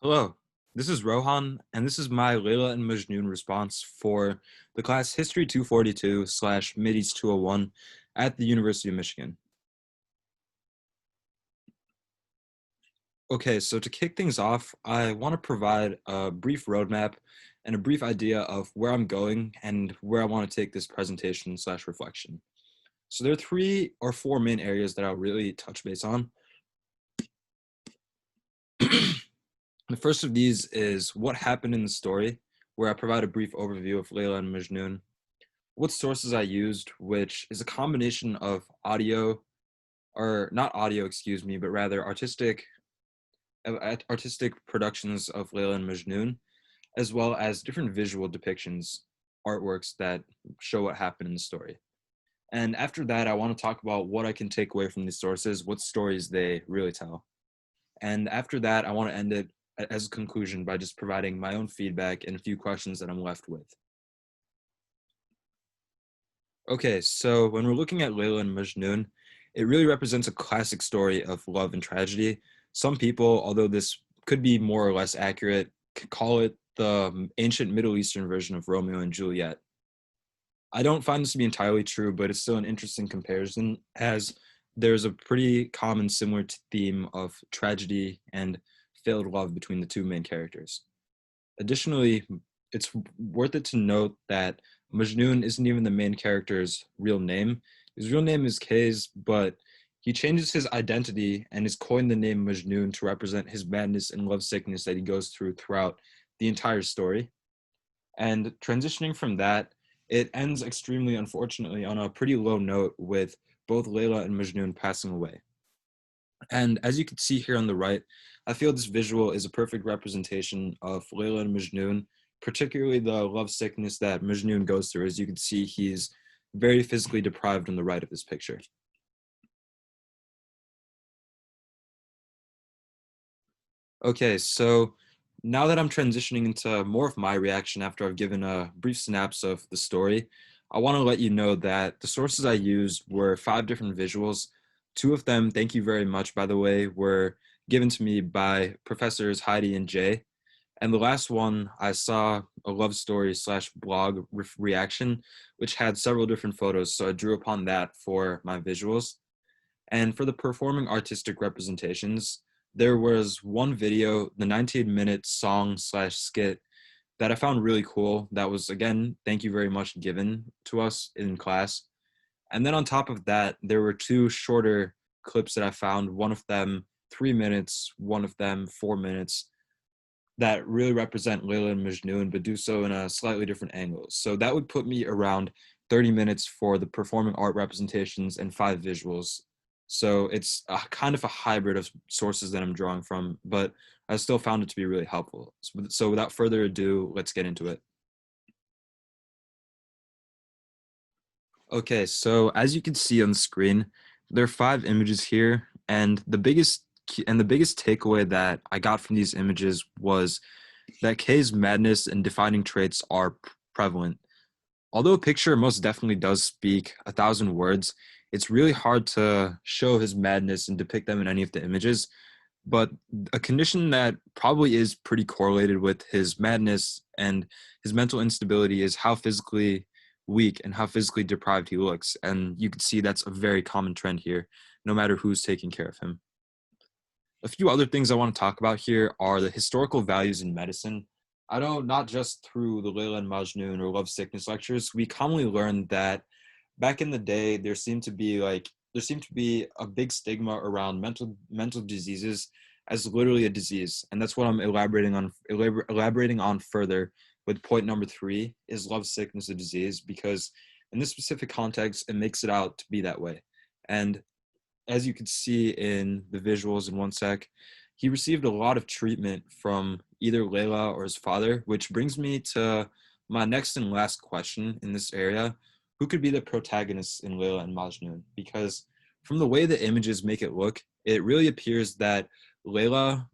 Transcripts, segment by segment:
Hello, this is Rohan, and this is my Layla and Majnun response for the class History 242 slash Mideast 201 at the University of Michigan. Okay, so to kick things off, I want to provide a brief roadmap and a brief idea of where I'm going and where I want to take this presentation slash reflection. So there are 3 or 4 main areas that I'll really touch base on. The first of these is what happened in the story, where I provide a brief overview of Layla and Majnun, what sources I used, which is a combination of audio, or not audio, excuse me, but rather artistic productions of Layla and Majnun, as well as different visual depictions, artworks that show what happened in the story. And after that, I want to talk about what I can take away from these sources, what stories they really tell. And after that, I want to end it as a conclusion by just providing my own feedback and a few questions that I'm left with. Okay, so when we're looking at Layla and Majnun, it really represents a classic story of love and tragedy. Some people, although this could be more or less accurate, could call it the ancient Middle Eastern version of Romeo and Juliet. I don't find this to be entirely true, but it's still an interesting comparison as there's a pretty common similar theme of tragedy and failed love between the two main characters. Additionally, it's worth it to note that Majnun isn't even the main character's real name. His real name is Kays, but he changes his identity and has coined the name Majnun to represent his madness and lovesickness that he goes through throughout the entire story. And transitioning from that, it ends extremely unfortunately on a pretty low note with both Layla and Majnun passing away. And as you can see here on the right, I feel this visual is a perfect representation of Layla and Majnun, particularly the love sickness that Majnun goes through. As you can see, he's very physically deprived on the right of this picture. Okay, so now that I'm transitioning into more of my reaction after I've given a brief synopsis of the story, I want to let you know that the sources I used were 5 different visuals. 2 of them, thank you very much, by the way, were given to me by Professors Heidi and Jay. And the last one, I saw a love story slash blog reaction, which had several different photos. So I drew upon that for my visuals. And for the performing artistic representations, there was one video, the 19-minute song slash skit that I found really cool. That was, again, thank you very much, given to us in class. And then on top of that, there were 2 shorter clips that I found, one of them 3 minutes, one of them 4 minutes, that really represent Layla and Majnun, but do so in a slightly different angle. So that would put me around 30 minutes for the performing art representations and 5 visuals. So it's kind of a hybrid of sources that I'm drawing from, but I still found it to be really helpful. So without further ado, let's get into it. Okay, so as you can see on the screen, there are 5 images here, and the biggest takeaway that I got from these images was that Kay's madness and defining traits are prevalent. Although a picture most definitely does speak 1,000 words, it's really hard to show his madness and depict them in any of the images. But a condition that probably is pretty correlated with his madness and his mental instability is how physically weak and how physically deprived he looks. And you can see that's a very common trend here, no matter who's taking care of him. A few other things I want to talk about here are the historical values in medicine. I know not just through the Layla and Majnun or love sickness lectures, we commonly learned that back in the day there seemed to be a big stigma around mental diseases as literally a disease, and that's what I'm elaborating on further with point number 3 is love sickness a disease, because in this specific context it makes it out to be that way. And as you can see in the visuals in one sec, he received a lot of treatment from either Layla or his father, which brings me to my next and last question in this area. Who could be the protagonists in Layla and Majnun? Because from the way the images make it look, it really appears that Layla,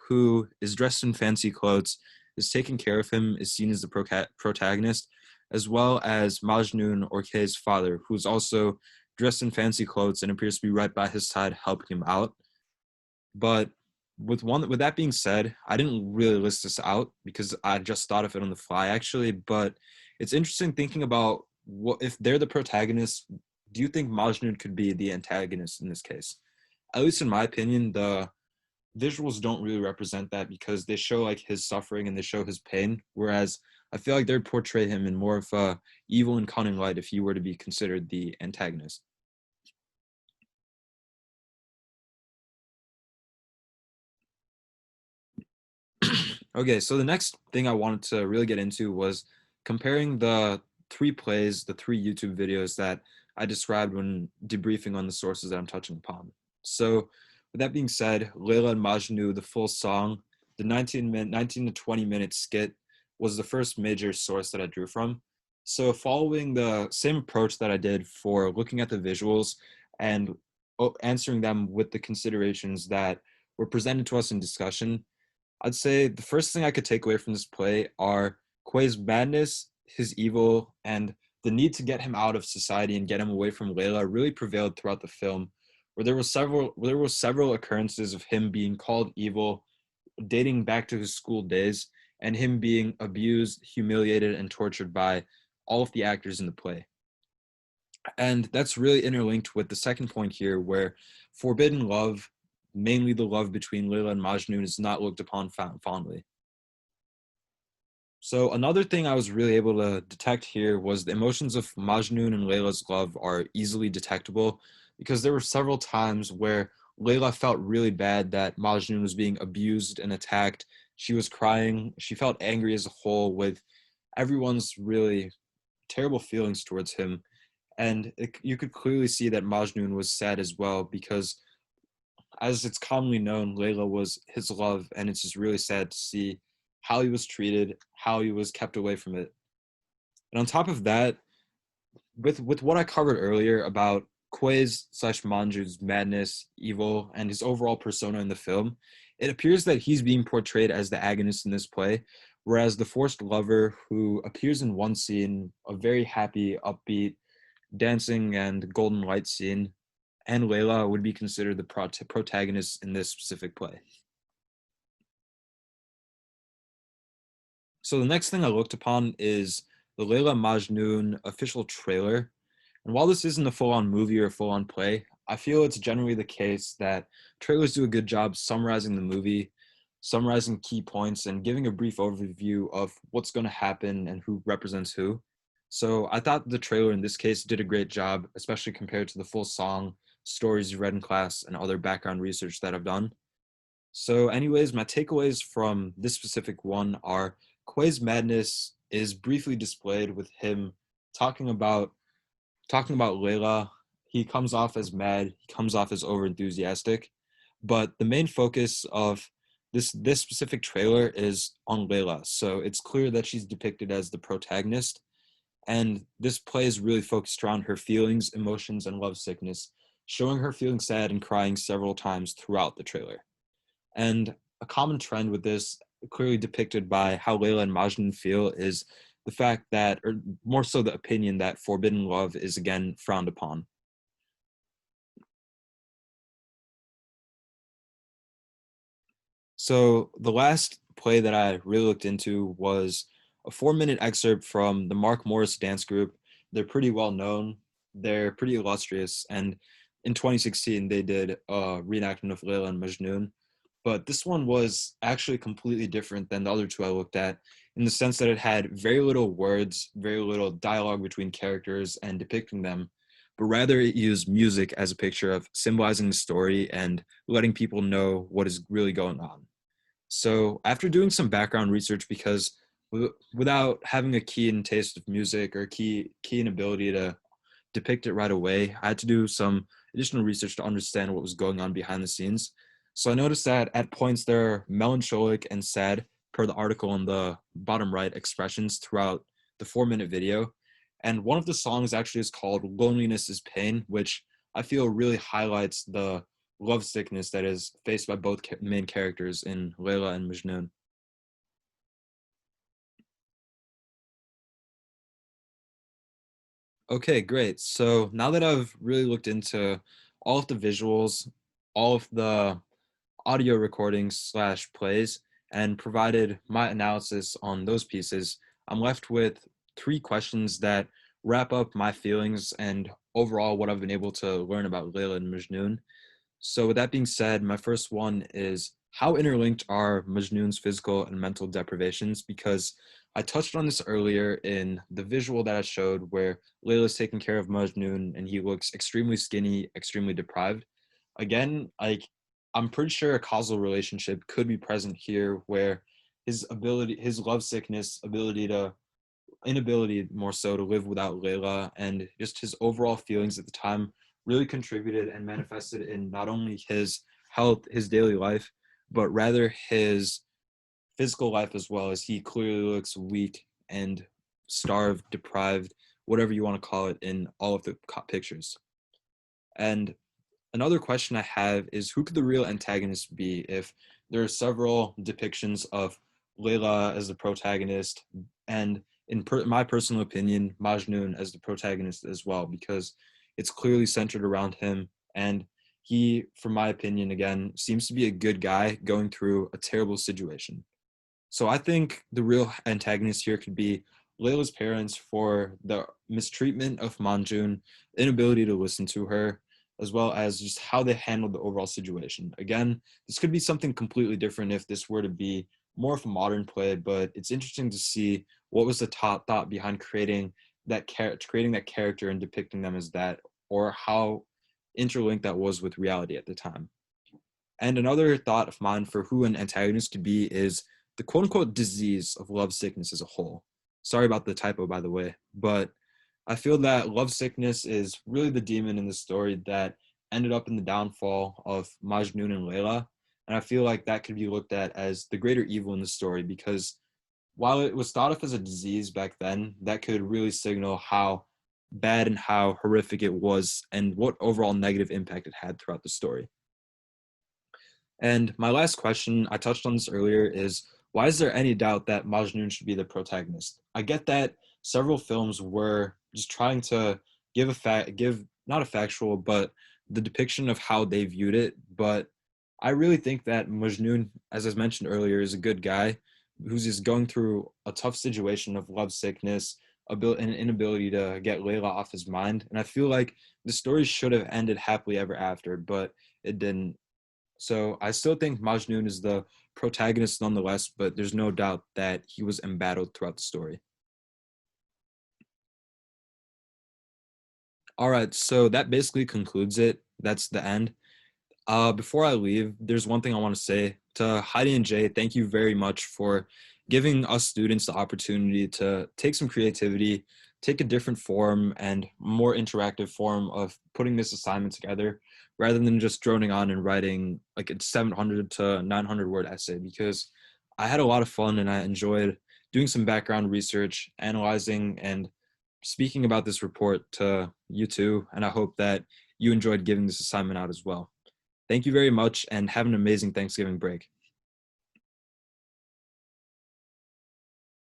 who is dressed in fancy clothes, is taking care of him, is seen as the protagonist, as well as Majnun or Kay's father, who's also dressed in fancy clothes and appears to be right by his side helping him out. But with that being said, I didn't really list this out because I just thought of it on the fly actually, but it's interesting thinking about what if they're the protagonist, do you think Majnun could be the antagonist in this case? At least in my opinion, the visuals don't really represent that because they show like his suffering and they show his pain, whereas I feel like they'd portray him in more of a evil and cunning light if he were to be considered the antagonist. Okay, so the next thing I wanted to really get into was comparing the three plays, the three YouTube videos that I described when debriefing on the sources that I'm touching upon. So, with that being said, Layla and Majnu, the full song, the 19 to 20-minute skit was the first major source that I drew from. So, following the same approach that I did for looking at the visuals and answering them with the considerations that were presented to us in discussion, I'd say the first thing I could take away from this play are Quay's madness, his evil, and the need to get him out of society and get him away from Layla really prevailed throughout the film, where there were several occurrences of him being called evil, dating back to his school days, and him being abused, humiliated, and tortured by all of the actors in the play. And that's really interlinked with the second point here, where forbidden love, mainly the love between Layla and Majnun, is not looked upon fondly. So another thing I was really able to detect here was the emotions of Majnun and Layla's love are easily detectable because there were several times where Layla felt really bad that Majnun was being abused and attacked. She was crying. She felt angry as a whole with everyone's really terrible feelings towards him. And you could clearly see that Majnun was sad as well because, as it's commonly known, Layla was his love, and it's just really sad to see how he was treated, how he was kept away from it. And on top of that, with what I covered earlier about Quay's slash Manju's madness, evil, and his overall persona in the film, it appears that he's being portrayed as the agonist in this play, whereas the forced lover who appears in one scene, a very happy, upbeat, dancing and golden light scene, and Layla would be considered the protagonist in this specific play. So the next thing I looked upon is the Layla Majnun official trailer. And while this isn't a full-on movie or a full-on play, I feel it's generally the case that trailers do a good job summarizing the movie, summarizing key points, and giving a brief overview of what's going to happen and who represents who. So I thought the trailer in this case did a great job, especially compared to the full song, stories you read in class, and other background research that I've done. So, anyways, my takeaways from this specific one are Quay's madness is briefly displayed with him talking about talking about Layla. He comes off as mad, he comes off as overenthusiastic, but the main focus of this specific trailer is on Layla. So it's clear that she's depicted as the protagonist, and this play is really focused around her feelings, emotions, and love sickness, showing her feeling sad and crying several times throughout the trailer. And a common trend with this, clearly depicted by how Layla and Majnun feel, is the fact that, or more so the opinion that forbidden love is again frowned upon. So the last play that I really looked into was a 4-minute excerpt from the Mark Morris dance group. They're pretty well known, they're pretty illustrious, and in 2016 they did a reenactment of Layla and Majnun. But this one was actually completely different than the other two I looked at in the sense that it had very little words, very little dialogue between characters and depicting them, but rather it used music as a picture of symbolizing the story and letting people know what is really going on. So after doing some background research, because without having a keen taste of music or keen ability to depict it right away, I had to do some additional research to understand what was going on behind the scenes. So I noticed that at points there are melancholic and sad, per the article on the bottom right, expressions throughout the 4-minute video. And one of the songs actually is called Loneliness is Pain, which I feel really highlights the love sickness that is faced by both main characters in Layla and Majnun. Okay, great. So now that I've really looked into all of the visuals, all of the audio recordings slash plays and provided my analysis on those pieces, I'm left with three questions that wrap up my feelings and overall what I've been able to learn about Layla and Majnun. So with that being said, my first one is how interlinked are Majnun's physical and mental deprivations? Because I touched on this earlier in the visual that I showed where Layla's taking care of Majnun and he looks extremely skinny, extremely deprived. Again, I'm pretty sure a causal relationship could be present here where his love sickness, inability more so to live without Layla, and just his overall feelings at the time really contributed and manifested in not only his health, his daily life, but rather his physical life as well, as he clearly looks weak and starved, deprived, whatever you want to call it, in all of the pictures. And another question I have is who could the real antagonist be if there are several depictions of Layla as the protagonist and my personal opinion, Majnun as the protagonist as well, because it's clearly centered around him. And he, for my opinion, again, seems to be a good guy going through a terrible situation. So I think the real antagonist here could be Layla's parents for the mistreatment of Majnun, inability to listen to her, as well as just how they handled the overall situation. Again, this could be something completely different if this were to be more of a modern play, but it's interesting to see what was the top thought behind creating creating that character and depicting them as that, or how interlinked that was with reality at the time. And another thought of mine for who an antagonist could be is the quote unquote disease of love sickness as a whole. Sorry about the typo, by the way, but I feel that love sickness is really the demon in the story that ended up in the downfall of Majnun and Layla. And I feel like that could be looked at as the greater evil in the story because while it was thought of as a disease back then, that could really signal how bad and how horrific it was and what overall negative impact it had throughout the story. And my last question, I touched on this earlier, is why is there any doubt that Majnun should be the protagonist? I get that several films were just trying to give not a factual, but the depiction of how they viewed it. But I really think that Majnun, as I mentioned earlier, is a good guy who's just going through a tough situation of love sickness, an inability to get Layla off his mind. And I feel like the story should have ended happily ever after, but it didn't. So I still think Majnun is the protagonist nonetheless, but there's no doubt that he was embattled throughout the story. All right, so that basically concludes it. That's the end. Before I leave, there's one thing I want to say to Heidi and Jay. Thank you very much for giving us students the opportunity to take some creativity, take a different form and more interactive form of putting this assignment together rather than just droning on and writing like a 700 to 900 word essay, because I had a lot of fun and I enjoyed doing some background research, analyzing and speaking about this report to you too. And I hope that you enjoyed giving this assignment out as well. Thank you very much and have an amazing Thanksgiving break.